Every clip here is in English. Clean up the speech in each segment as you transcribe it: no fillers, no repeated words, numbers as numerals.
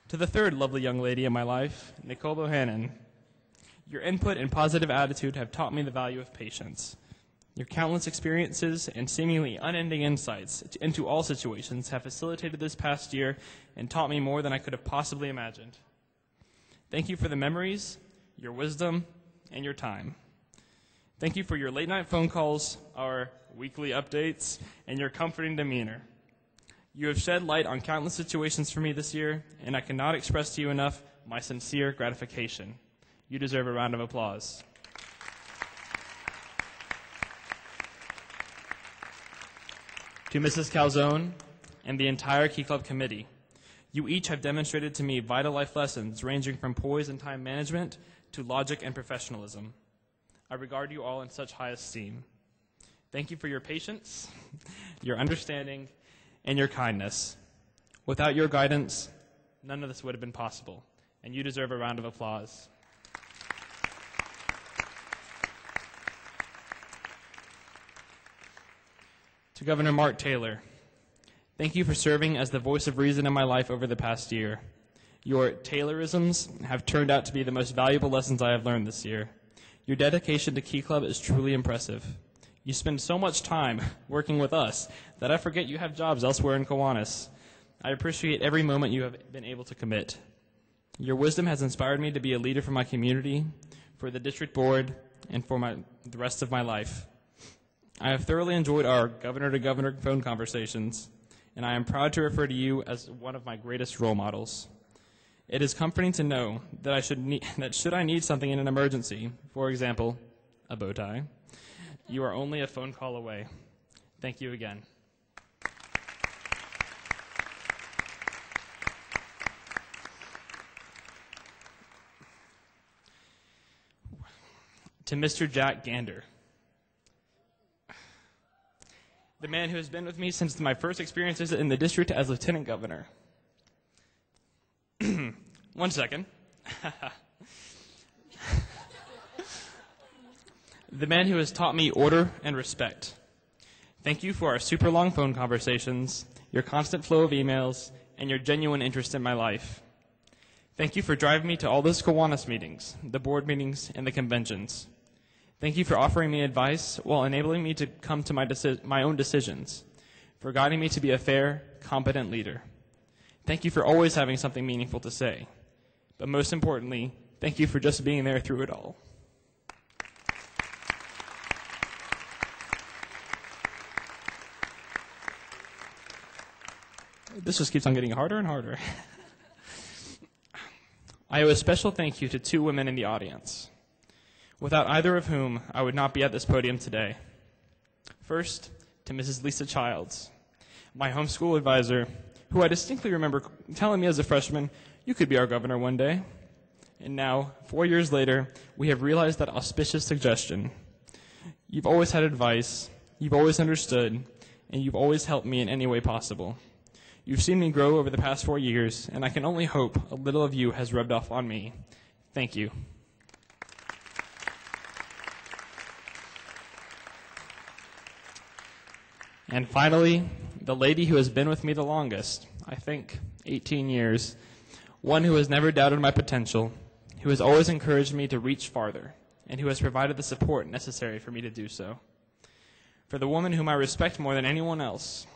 To the third lovely young lady in my life, Nicole Bohannon, your input and positive attitude have taught me the value of patience. Your countless experiences and seemingly unending insights into all situations have facilitated this past year and taught me more than I could have possibly imagined. Thank you for the memories, your wisdom, and your time. Thank you for your late-night phone calls, our weekly updates, and your comforting demeanor. You have shed light on countless situations for me this year, and I cannot express to you enough my sincere gratification. You deserve a round of applause. To Mrs. Calzone and the entire Key Club committee, you each have demonstrated to me vital life lessons ranging from poise and time management to logic and professionalism. I regard you all in such high esteem. Thank you for your patience, your understanding, and your kindness. Without your guidance, none of this would have been possible, and you deserve a round of applause. To Governor Mark Taylor, thank you for serving as the voice of reason in my life over the past year. Your Taylorisms have turned out to be the most valuable lessons I have learned this year. Your dedication to Key Club is truly impressive. You spend so much time working with us that I forget you have jobs elsewhere in Kiwanis. I appreciate every moment you have been able to commit. Your wisdom has inspired me to be a leader for my community, for the district board, and for the rest of my life. I have thoroughly enjoyed our governor-to-governor phone conversations, and I am proud to refer to you as one of my greatest role models. It is comforting to know that should I need something in an emergency, for example, a bow tie, you are only a phone call away. Thank you again. To Mr. Jack Gander, the man who has been with me since my first experiences in the district as lieutenant governor. One second. The man who has taught me order and respect. Thank you for our super long phone conversations, your constant flow of emails, and your genuine interest in my life. Thank you for driving me to all those Kiwanis meetings, the board meetings, and the conventions. Thank you for offering me advice while enabling me to come to my own decisions, for guiding me to be a fair, competent leader. Thank you for always having something meaningful to say. But most importantly, thank you for just being there through it all. This just keeps on getting harder and harder. I owe a special thank you to two women in the audience, without either of whom I would not be at this podium today. First, to Mrs. Lisa Childs, my homeschool advisor, who I distinctly remember telling me as a freshman, you could be our governor one day. And now, 4 years later, we have realized that auspicious suggestion. You've always had advice, you've always understood, and you've always helped me in any way possible. You've seen me grow over the past 4 years, and I can only hope a little of you has rubbed off on me. Thank you. And finally, the lady who has been with me the longest, I think 18 years, one who has never doubted my potential, who has always encouraged me to reach farther, and who has provided the support necessary for me to do so. For the woman whom I respect more than anyone else,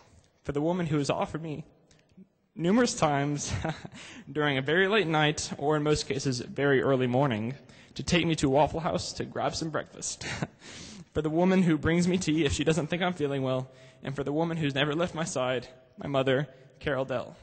for the woman who has offered me numerous times during a very late night, or in most cases, very early morning, to take me to Waffle House to grab some breakfast. For the woman who brings me tea if she doesn't think I'm feeling well, and for the woman who's never left my side, my mother, Carol Dell.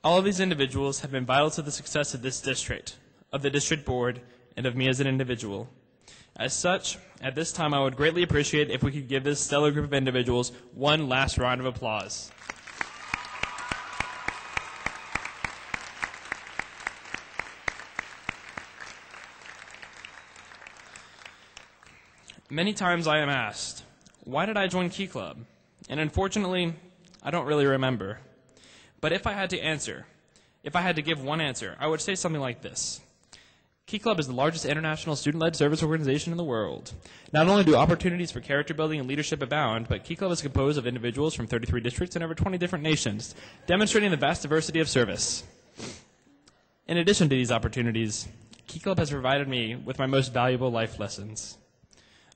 All of these individuals have been vital to the success of this district, of the district board, and of me as an individual. As such, at this time I would greatly appreciate if we could give this stellar group of individuals one last round of applause. Many times I am asked, why did I join Key Club? And unfortunately, I don't really remember. But if I had to give one answer, I would say something like this. Key Club is the largest international student-led service organization in the world. Not only do opportunities for character building and leadership abound, but Key Club is composed of individuals from 33 districts and over 20 different nations, demonstrating the vast diversity of service. In addition to these opportunities, Key Club has provided me with my most valuable life lessons.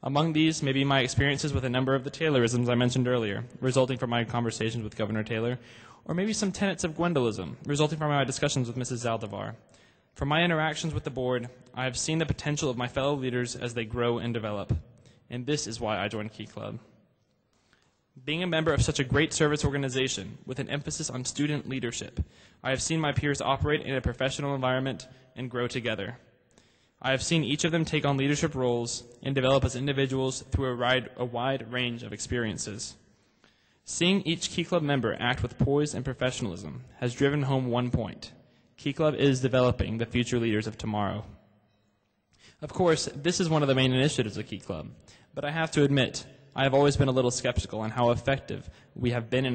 Among these may be my experiences with a number of the Taylorisms I mentioned earlier, resulting from my conversations with Governor Taylor, or maybe some tenets of Gwendolism, resulting from my discussions with Mrs. Zaldivar. From my interactions with the board, I have seen the potential of my fellow leaders as they grow and develop, and this is why I joined Key Club. Being a member of such a great service organization with an emphasis on student leadership, I have seen my peers operate in a professional environment and grow together. I have seen each of them take on leadership roles and develop as individuals through a wide range of experiences. Seeing each Key Club member act with poise and professionalism has driven home one point. Key Club is developing the future leaders of tomorrow. Of course, this is one of the main initiatives of Key Club, but I have to admit, I have always been a little skeptical on how effective we have been in